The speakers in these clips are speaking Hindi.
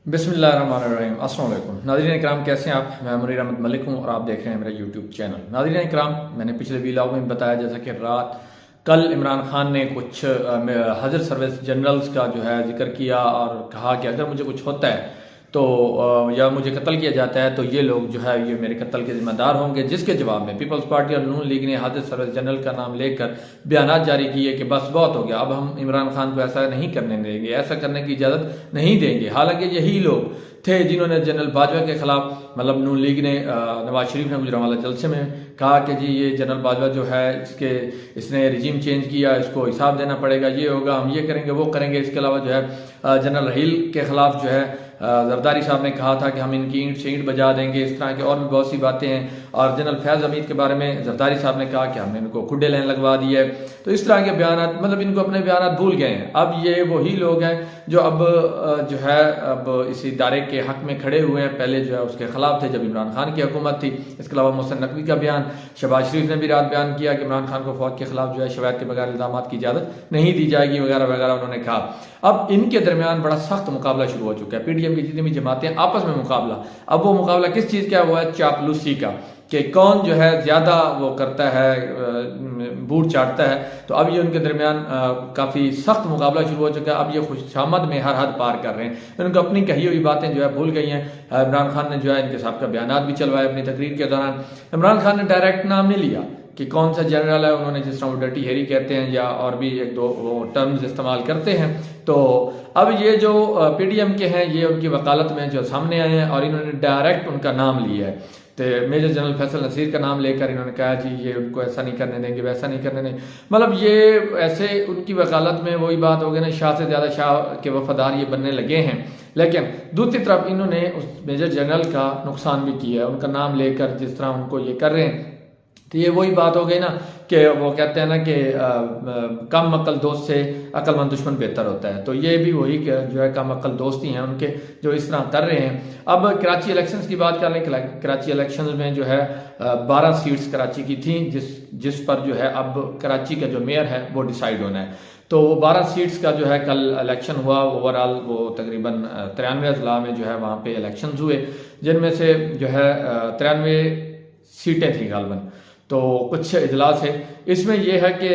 बिस्मिल्लाहिर्रहमानिर्रहीम। अस्सलाम वालेकुम नाज़रीन इकराम, कैसे हैं आप? मैं मुनीर अहमद मलिक हूँ और आप देख रहे हैं मेरा यूट्यूब चैनल। नाज़रीन इकराम, मैंने पिछले व्लॉग में बताया जैसा कि कल इमरान खान ने कुछ हज़र सर्विस जनरल्स का जो है जिक्र किया और कहा कि अगर मुझे कुछ होता है तो या मुझे कत्ल किया जाता है तो ये लोग जो है ये मेरे कत्ल के जिम्मेदार होंगे। जिसके जवाब में पीपल्स पार्टी और नून लीग ने हज़र सर्विस जनरल का नाम लेकर बयान जारी किए कि बस बहुत हो गया, अब हम इमरान खान को ऐसा नहीं करने देंगे, ऐसा करने की इजाज़त नहीं देंगे। हालांकि यही लोग थे जिन्होंने जनरल बाजवा के खिलाफ मतलब नून लीग ने नवाज शरीफ ने गुजरांवाला जलसे में कहा कि जी ये जनरल बाजवा जो है इसने रिजीम चेंज किया, इसको हिसाब देना पड़ेगा, ये होगा, हम ये करेंगे वो करेंगे। इसके अलावा जो है जनरल रहील के खिलाफ जो है जरदारी साहब ने कहा था कि हम इनकी ईंट से ईंट बजा देंगे। इस तरह की और भी बहुत सी बातें हैं। और जनरल फैज़ हमीद के बारे में जरदारी साहब ने कहा कि हमने इनको खुडे लाइन लगवा दी है। तो इस तरह के बयान मतलब इनको अपने बयान भूल गए हैं। अब ये वही लोग हैं जो अब जो है अब इस इदारे के हक में खड़े हुए हैं। पहले जो है उसके खिलाफ थे जब इमरान खान की हुकूमत थी। इसके अलावा मोहसिन नकवी का बयान, शहबाज शरीफ ने भी रात बयान किया कि इमरान खान को फौज के खिलाफ जो है शवायद के बगैर इल्जाम की इजाज़त नहीं दी जाएगी वगैरह वगैरह उन्होंने कहा। अब इनके दरमियान बड़ा सख्त मुकाबला शुरू हो चुका है। पीडीएम की जितनी भी जमातें आपस में मुकाबला, अब वो मुकाबला किस चीज़ का हुआ है? चापलूसी का, कि कौन जो है ज़्यादा वो करता है, बूट चाटता है। तो अब ये उनके दरमियान काफ़ी सख्त मुकाबला शुरू हो चुका है। अब ये खुशामद में हर हद पार कर रहे हैं। उनको अपनी कही हुई बातें जो है भूल गई हैं। इमरान खान ने जो है इनके साथ का बयान भी चलवाए अपनी तकरीर के दौरान। इमरान खान ने डायरेक्ट नाम नहीं लिया कि कौन सा जनरल है। उन्होंने जिस तरह वो डर्टी हेरी कहते हैं या और भी एक दो वो टर्म्स इस्तेमाल करते हैं। तो अब ये जो पीडीएम के हैं ये उनकी वकालत में जो सामने आए हैं और इन्होंने डायरेक्ट उनका नाम लिया है। तो मेजर जनरल फैसल नसीर का नाम लेकर इन्होंने कहा जी ये उनको ऐसा नहीं करने देंगे, वैसा नहीं करने देंगे। मतलब ये ऐसे उनकी वकालत में वही बात हो गई ना, शाह से ज़्यादा शाह के वफादार ये बनने लगे हैं। लेकिन दूसरी तरफ इन्होंने उस मेजर जनरल का नुकसान भी किया है उनका नाम लेकर, जिस तरह उनको ये कर रहे हैं। तो ये वही बात हो गई ना कि वो कहते हैं ना कि कम अक्ल दोस्त से अक्लमंद दुश्मन बेहतर होता है। तो ये भी वही जो है कम अक्ल दोस्त ही हैं उनके जो इस तरह कर रहे हैं। अब कराची इलेक्शंस की बात कर लें। कराची इलेक्शंस में जो है 12 सीट्स कराची की थी जिस पर जो है अब कराची का जो मेयर है वो डिसाइड होना है। तो वो 12 सीट्स का जो है कल इलेक्शन हुआ। ओवरऑल वो तकरीबन 93 अजला में जो है वहाँ पे इलेक्शन हुए, जिनमें से जो है 93 सीटें थी गालबन। तो कुछ इजलास है इसमें यह है कि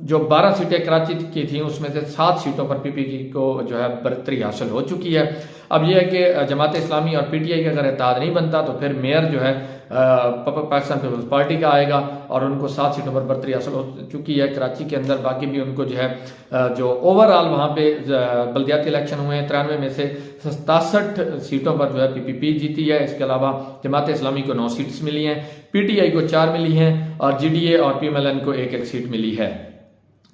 जो 12 सीटें कराची की थी उसमें से 7 सीटों पर पीपीपी को जो है बरतरी हासिल हो चुकी है। अब यह है कि जमात इस्लामी और पीटीआई का अगर इत्तेहाद नहीं बनता तो फिर मेयर जो है पाकिस्तान पीपल्स पार्टी का आएगा और उनको 7 सीटों पर बरतरी हासिल हो चुकी है कराची के अंदर। बाकी भी उनको जो है जो ओवरऑल वहाँ पे बल्दियाती इलेक्शन हुए हैं 93 में से 67 सीटों पर जो है पीपीपी जीती है। इसके अलावा जमात इस्लामी को 9 सीट्स मिली हैं, पीटीआई को 4 मिली हैं और जीडीए और पीएमएलएन को 1-1 सीट मिली है।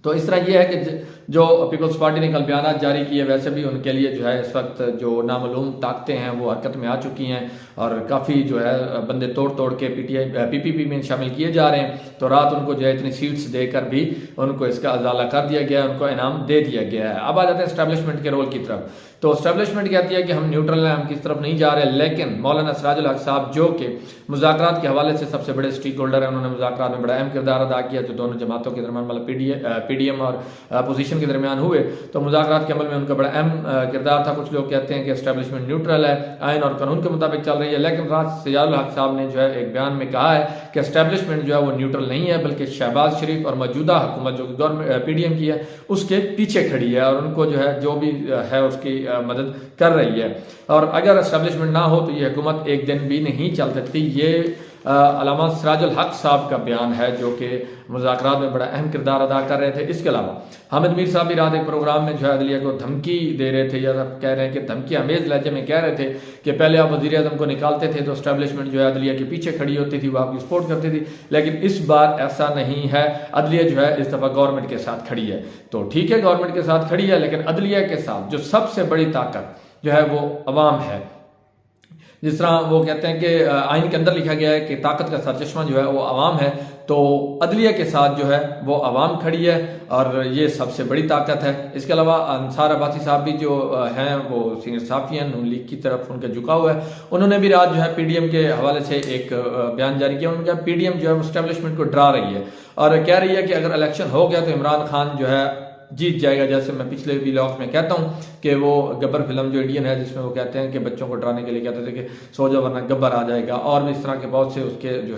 तो इस तरह यह है कि जो पीपल्स पार्टी ने कल बयान जारी किए, वैसे भी उनके लिए जो है इस वक्त जो नामालूम ताकतें हैं वो हरकत में आ चुकी हैं और काफ़ी जो है बंदे तोड़ तोड़ के पीपीपी में शामिल किए जा रहे हैं। तो रात उनको जो है इतनी सीट्स देकर भी उनको इसका अजाला कर दिया गया है, उनको इनाम दे दिया गया है। अब आ जाते हैं एस्टैब्लिशमेंट के रोल की तरफ। तो एस्टैब्लिशमेंट कहती है कि हम न्यूट्रल हैं, हम किस तरफ नहीं जा रहे। लेकिन मौलाना सिराजुल हक साहब जो कि मुज़ाकरात के हवाले से सबसे बड़े स्टेक होल्डर हैं, उन्होंने मुज़ाकरात में बड़ा अहम किरदार अदा किया जो दोनों जमातों के दरमियान मतलब पीडीएम और अपोजिशन के दरमियान हुए। तो मुज़ाकरात के अमल में उनका बड़ा अहम किरदार था। कुछ लोग कहते हैं कि एस्टैब्लिशमेंट न्यूट्रल है, आइन और कानून के मुताबिक चल रही है। लेकिन राज सिराजुल हक साहब ने जो है एक बयान में कहा है कि एस्टैब्लिशमेंट जो है वो न्यूट्रल नहीं है, बल्कि शहबाज शरीफ और मौजूदा हुकूमत जो कि गवर्नमेंट पीडीएम की है उसके पीछे खड़ी है और उनको जो है जो भी है उसकी मदद कर रही है। और अगर एस्टैब्लिशमेंट ना हो तो ये हुकूमत एक दिन भी नहीं चल सकती। ये अल्लामा सिराजुल हक साहब का बयान है जो कि मुज़ाकरात में बड़ा अहम किरदार अदा कर रहे थे। इसके अलावा हामिद मीर साहब भी रात एक प्रोग्राम में जो है अदलिया को धमकी दे रहे थे या कह रहे हैं कि धमकी अमेज लहजे में कह रहे थे कि पहले आप वज़ीर आज़म को निकालते थे तो एस्टैब्लिशमेंट जो है अदलिया के पीछे खड़ी होती थी, वो आपकी सपोर्ट करती थी। लेकिन इस बार ऐसा नहीं है, अदलिया जो है इस दफ़ा गवर्नमेंट के साथ खड़ी है। तो ठीक है गवर्नमेंट के साथ खड़ी है, लेकिन अदलिया के साथ जो सबसे बड़ी ताकत जो है वो अवाम है। जिस तरह वो कहते हैं कि आइन के अंदर लिखा गया है कि ताकत का सरचश्मा जो है वो अवाम है। तो अदलिया के साथ जो है वो अवाम खड़ी है और ये सबसे बड़ी ताकत है। इसके अलावा अंसार अब्बासी साहब भी जो हैं वो सीनियर साफ़ी हैं, नून लीग की तरफ उनका झुकाव है। उन्होंने भी रात जो है पीडीएम के हवाले से एक बयान जारी किया। उनका पीडीएम जो है वो एस्टैब्लिशमेंट को डरा रही है और कह रही है कि अगर इलेक्शन हो गया तो इमरान खान जो है जीत जाएगा। जैसे मैं पिछले व्लॉग्स में कहता हूँ कि वो गब्बर फिल्म जो इंडियन है जिसमें वो कहते हैं कि बच्चों को डराने के लिए कहते थे कि सो जाओ वरना गब्बर आ जाएगा, और भी इस तरह के बहुत से उसके जो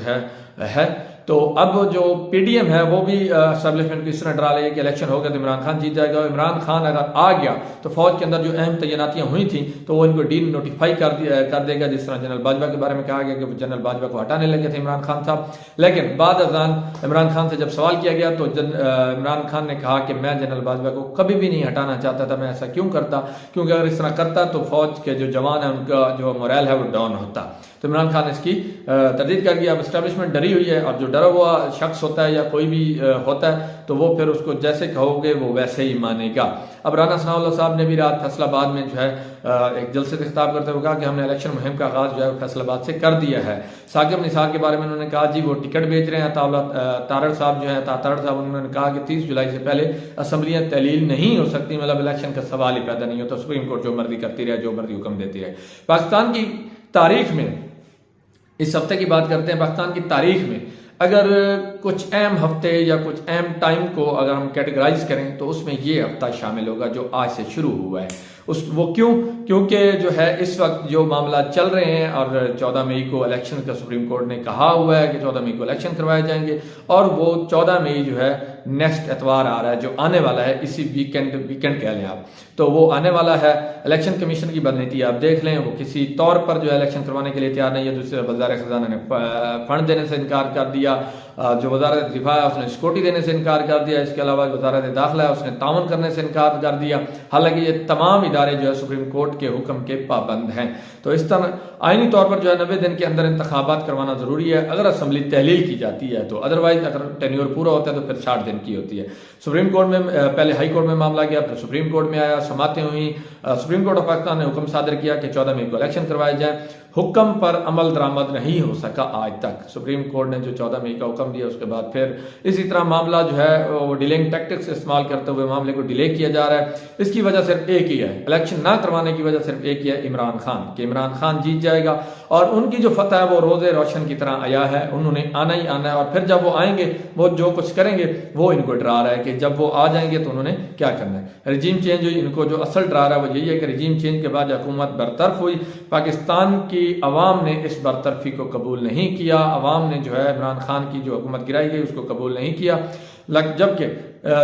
है। तो अब जो पीडीएम है वो भी एस्टेब्लिशमेंट को इस तरह डरा रही है कि इलेक्शन होगा तो इमरान खान जीत जाएगा, और इमरान खान अगर आ गया तो फौज के अंदर जो अहम तैनातियां हुई थी तो वो इनको डी नोटिफाई कर देगा, जिस तरह जनरल बाजवा के बारे में कहा गया कि जनरल बाजवा को हटाने लगे थे इमरान खान साहब। लेकिन बाद अजान इमरान खान से जब सवाल किया गया तो इमरान खान ने कहा कि मैं जनरल बाजवा को कभी भी नहीं हटाना चाहता था, मैं ऐसा क्यों करता, क्योंकि अगर इस तरह करता तो फौज के जो जवान है उनका जो मोरल है वो डाउन होता। तो इमरान खान ने इसकी तरदीद कर दिया। अब एस्टेब्लिशमेंट डरी हुई है, और जो डरा हुआ शख्स होता है या कोई भी होता है तो वो फिर उसको जैसे कहोगे वो वैसे ही मानेगा। अब राना सनाउल्लाह साहब ने भी रात फैसलाबाद में जो है एक जलसे से खिताब करते हुए कहा कि हमने इलेक्शन मुहिम का आगाज जो है फैसलाबाद से कर दिया है। साकिब निसार के बारे में उन्होंने कहा जी वो टिकट बेच रहे हैं। तारड़ साहब जो है तारड़ साहब उन्होंने कहा कि 30 जुलाई से पहले असम्बलियां तहलील नहीं हो सकती, मतलब इलेक्शन का सवाल ही पैदा नहीं होता, सुप्रीम कोर्ट जो मर्जी करती रहे, जो मर्जी हुक्म देती रहे। पाकिस्तान की तारीख में, इस हफ्ते की बात करते हैं, पाकिस्तान की तारीख में अगर कुछ अहम हफ्ते या कुछ अहम टाइम को अगर हम कैटेगराइज करें तो उसमें ये हफ्ता शामिल होगा जो आज से शुरू हुआ है। वो क्योंकि जो है इस वक्त जो मामला चल रहे हैं, और 14 मई को इलेक्शन का सुप्रीम कोर्ट ने कहा हुआ है कि 14 मई को इलेक्शन करवाए जाएंगे, और वो 14 मई जो है नेक्स्ट एतवार आ रहा है जो आने वाला है, इसी वीकेंड कह लें आप, तो वो आने वाला है। इलेक्शन कमीशन की बदनीति आप देख लें, वो किसी तौर पर जो है इलेक्शन करवाने के लिए तैयार नहीं है। दूसरे वज़ार ख़ज़ाना ने फंड देने से इनकार कर दिया, जो वज़ारत दिफा है उसने सिक्योरिटी देने से इनकार कर दिया, इसके अलावा वज़ारत दाखिला है उसने ताउन करने से इनकार कर दिया। हालांकि ये तमाम इदारे जो है सुप्रीम कोर्ट के हुक्म के पाबंद हैं। तो इस तरह आईनी तौर पर जो है 90 दिन के अंदर इंतखाबात करवाना जरूरी है अगर असम्बली तहलील की जाती है तो, अदरवाइज अगर टेन्योर पूरा होता है तो फिर 60 दिन की होती है। सुप्रीम कोर्ट में पहले हाई कोर्ट में मामला गया, फिर सुप्रीम कोर्ट में आया, समातें हुई। सुप्रीम कोर्ट ऑफ पाकिस्तान ने हुक्म सादर किया कि 14 मई को इलेक्शन करवाए जाए। हुक्म पर अमल दरामद नहीं हो सका आज तक। सुप्रीम कोर्ट ने जो 14 मई का हुक्म दिया उसके बाद फिर इसी तरह मामला जो है वो डिलेइंग टैक्टिक्स इस्तेमाल करते हुए मामले को डिले किया जा रहा है। इसकी वजह सिर्फ एक ही है, इलेक्शन ना करवाने की वजह सिर्फ एक ही है, इमरान खान, कि इमरान खान जीत जाएगा और उनकी जो फतह है वो रोजे रोशन की तरह आया है, उन्होंने आना ही आना है। और फिर जब वो आएंगे वो जो कुछ करेंगे वो इनको डरा रहा है कि जब वो आ जाएंगे तो उन्होंने क्या करना है। रिजीम चेंज हुई, इनको जो असल डरा रहा है वो यही है कि रिजीम चेंज के बाद हुकूमत बरतरफ हुई, पाकिस्तान की अवाम ने इस बरतरफी को कबूल नहीं किया, अवाम ने जो है इमरान खान की जो हुकूमत गिराई गई उसको कबूल नहीं किया। जबकि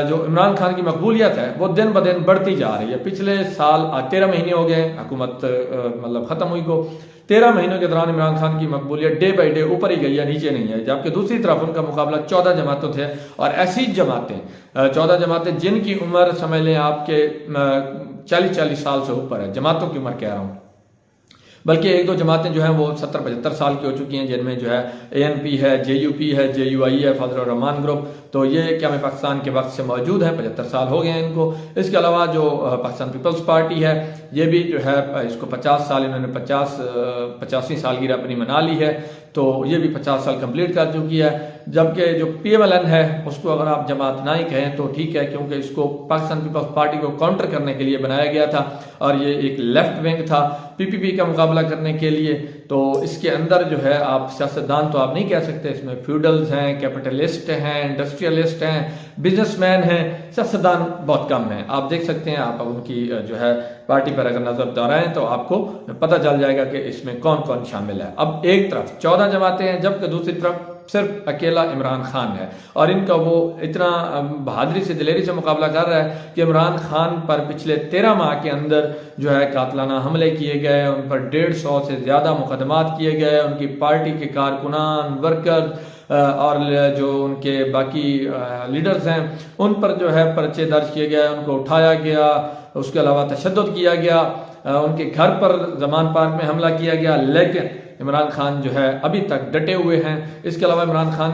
जो इमरान खान की मकबूलियत है वो दिन ब दिन बढ़ती जा रही है। पिछले साल 13 महीने हो गए हुकूमत मतलब खत्म हुई को, 13 महीनों के दौरान इमरान खान की मकबूलियत डे बाई डे ऊपर ही गई है, नीचे नहीं है। जबकि दूसरी तरफ उनका मुकाबला 14 जमातों थे, और ऐसी जमातें 14 जमातें जिनकी उम्र समझ लें आपके 40-40 साल से ऊपर है, जमातों की उम्र कह रहा हूँ, बल्कि एक दो जमातें जो हैं वो 70-75 साल की हो चुकी हैं, जिनमें जो है ANP है, JUP है, JUI है, फजल रहमान ग्रुप, तो ये क्या में पाकिस्तान के वक्त से मौजूद है, 75 साल हो गए हैं इनको। इसके अलावा जो पाकिस्तान पीपल्स पार्टी है ये भी जो है इसको 50 साल, इन्होंने 85वीं सालगिरह अपनी मना ली है, तो ये भी 50 साल कंप्लीट कर चुकी है। जबकि जो PMLN है उसको अगर आप जमात ना ही कहें तो ठीक है, क्योंकि इसको पाकिस्तान पीपल्स पार्टी को काउंटर करने के लिए बनाया गया था, और ये एक लेफ्ट विंग था PPP का मुकाबला करने के लिए। तो इसके अंदर जो है आप सियासतदान तो आप नहीं कह सकते, इसमें फ्यूडल्स हैं, कैपिटलिस्ट हैं, इंडस्ट्रियलिस्ट हैं, बिजनेसमैन हैं, सियासतदान बहुत कम हैं। आप देख सकते हैं, आप उनकी जो है पार्टी पर अगर नजर दोहराएं तो आपको पता चल जाएगा कि इसमें कौन कौन शामिल है। अब एक तरफ 14 जमातें हैं, जबकि दूसरी तरफ सिर्फ अकेला इमरान खान है, और इनका वो इतना बहादुरी से दिलेरी से मुकाबला कर रहा है कि इमरान खान पर पिछले 13 माह के अंदर जो है कातलाना हमले किए गए, उन पर 150 से ज्यादा मुकदमात किए गए, उनकी पार्टी के कारकुनान, वर्कर और जो उनके बाकी लीडर्स हैं उन पर जो है पर्चे दर्ज किए गए, उनको उठाया गया। उसके अलावा तशद्दुद किया गया, उनके घर पर जमान पार्क में हमला किया गया, लेकिन इमरान खान जो है अभी तक डटे हुए हैं। इसके अलावा इमरान खान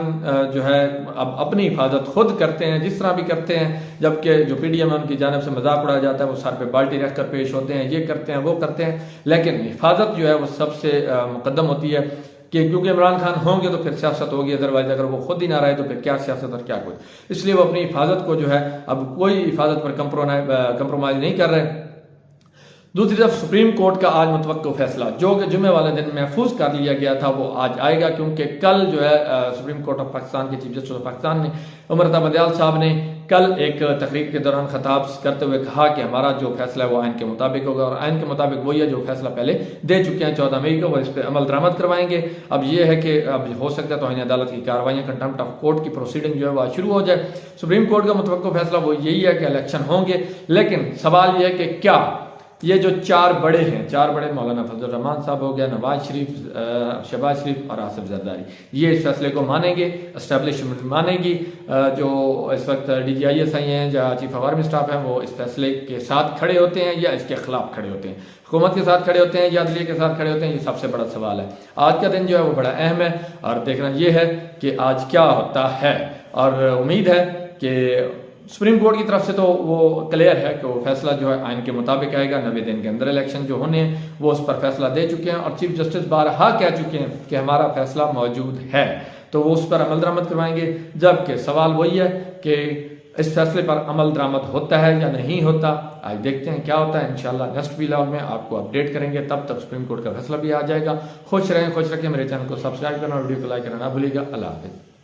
जो है अब अपनी हिफाजत खुद करते हैं, जिस तरह भी करते हैं, जबकि जो PDM है उनकी जानिब से मजाक उड़ाया जाता है, वो सर पे बाल्टी रख कर पेश होते हैं, ये करते हैं, वो करते हैं, लेकिन हिफाजत जो है वो सबसे मुकद्दम होती है, कि क्योंकि इमरान खान होंगे तो फिर सियासत होगी, अदरवाइज अगर वो खुद ही ना रहे तो फिर क्या सियासत और क्या कुछ। इसलिए वो अपनी हिफाजत को जो है अब कोई हिफाजत पर कंप्रोमाइज नहीं कर रहे। दूसरी तरफ सुप्रीम कोर्ट का आज मुतवक्को फैसला जो कि जुमे वाले दिन महफूज कर लिया गया था वो आज आएगा, क्योंकि कल जो है सुप्रीम कोर्ट ऑफ पाकिस्तान के चीफ जस्टिस ऑफ पाकिस्तान ने उमर अता बंदयाल साहब ने कल एक तकरीर के दौरान खिताब करते हुए कहा कि हमारा जो फैसला है वो आइन के मुताबिक होगा, और आइन के मुताबिक वही है जो फैसला पहले दे चुके हैं 14 मई को, वो इस पर अमल दरामद करवाएंगे। अब ये है कि अब हो सकता है तौहीन अदालत की कार्रवाइयाँ, कंटेम्प्ट ऑफ कोर्ट की प्रोसीडिंग जो है वह शुरू हो जाए। सुप्रीम कोर्ट का मुतवक्को फैसला वो यही है कि इलेक्शन होंगे, लेकिन सवाल यह है कि क्या ये जो चार बड़े मौलाना फजल रहमान साहब हो गया, नवाज शरीफ, शहबाज शरीफ और आसिफ जरदारी, ये इस फैसले को मानेंगे, एस्टेब्लिशमेंट मानेगी। जो इस वक्त DGIS आई हैं या चीफ ऑफ आर्मी स्टाफ हैं वो इस फैसले के साथ खड़े होते हैं या इसके खिलाफ खड़े होते हैं, हुकूमत के साथ खड़े होते हैं या अदलिया के साथ खड़े होते हैं, ये सबसे बड़ा सवाल है। आज का दिन जो है वो बड़ा अहम है और देखना यह है कि आज क्या होता है, और उम्मीद है कि सुप्रीम कोर्ट की तरफ से तो वो क्लियर है कि वो फैसला जो है आइन के मुताबिक आएगा। 90 दिन के अंदर इलेक्शन जो होने हैं वो उस पर फैसला दे चुके हैं, और चीफ जस्टिस बारहा कह चुके हैं कि हमारा फैसला मौजूद है, तो वो उस पर अमल दरामद करवाएंगे। जबकि सवाल वही है कि इस फैसले पर अमल दरामद होता है या नहीं होता, आज देखते हैं क्या होता है। इंशाल्लाह नेक्स्ट व्लॉग में आपको अपडेट करेंगे, तब तक सुप्रीम कोर्ट का फैसला भी आ जाएगा। खुश रहें, खुश रखें, मेरे चैनल को सब्सक्राइब करना और वीडियो को लाइक करना ना भूलिएगा। अल्लाह हाफिज़।